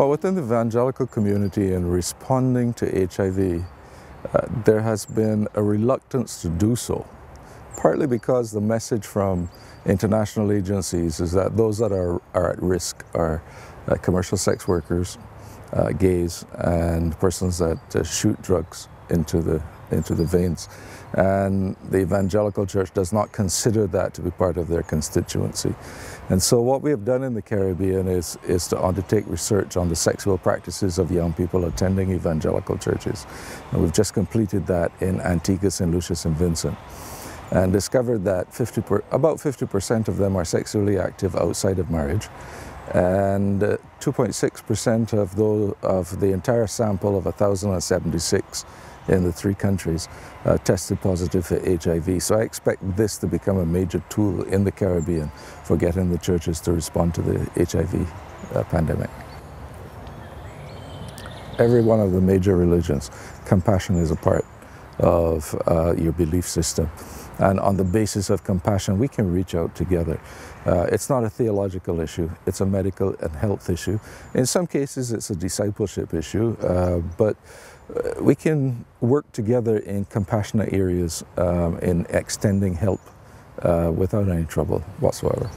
Well, within the evangelical community in responding to HIV, there has been a reluctance to do so, partly because the message from international agencies is that those that are at risk are commercial sex workers, gays, and persons that shoot drugs into the veins. And the evangelical church does not consider that to be part of their constituency. And so what we have done in the Caribbean is to undertake research on the sexual practices of young people attending evangelical churches. And we've just completed that in Antigua, St. Lucia, and Vincent, and discovered that about 50% of them are sexually active outside of marriage, and 2.6% of the entire sample of 1,076 in the 3 countries tested positive for HIV. So I expect this to become a major tool in the Caribbean for getting the churches to respond to the HIV pandemic. Every one of the major religions, compassion is a part of your belief system. And on the basis of compassion, we can reach out together. It's not a theological issue, it's a medical and health issue. In some cases, it's a discipleship issue, but we can work together in compassionate areas in extending help without any trouble whatsoever.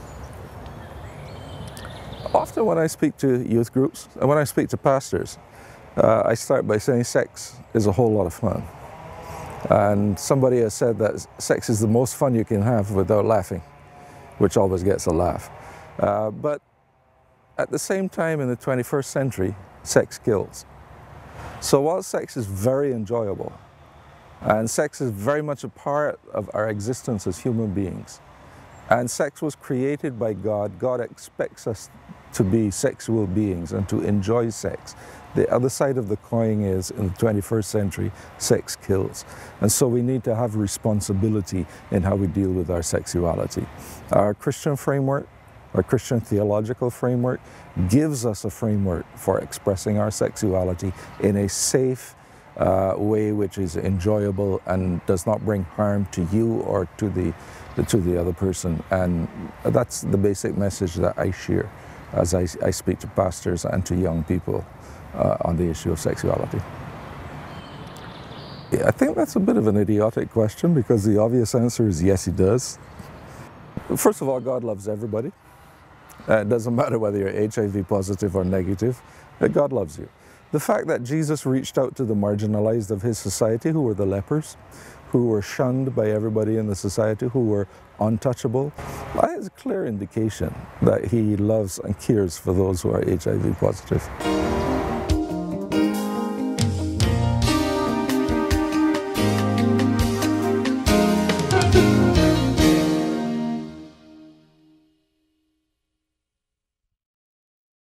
Often when I speak to youth groups and when I speak to pastors, I start by saying sex is a whole lot of fun. And somebody has said that sex is the most fun you can have without laughing, which always gets a laugh. But at the same time, in the 21st century, sex kills. So while sex is very enjoyable, and sex is very much a part of our existence as human beings, and sex was created by God, God expects us to be sexual beings and to enjoy sex. The other side of the coin is, in the 21st century, sex kills. And so we need to have responsibility in how we deal with our sexuality. Our Christian framework, our Christian theological framework, gives us a framework for expressing our sexuality in a safe way which is enjoyable and does not bring harm to you or to the other person. And that's the basic message that I share as I speak to pastors and to young people on the issue of sexuality. I think that's a bit of an idiotic question, because the obvious answer is yes, He does. First of all, God loves everybody. It doesn't matter whether you're HIV positive or negative, God loves you. The fact that Jesus reached out to the marginalized of His society, who were the lepers, who were shunned by everybody in the society, who were untouchable, that is a clear indication that He loves and cares for those who are HIV positive.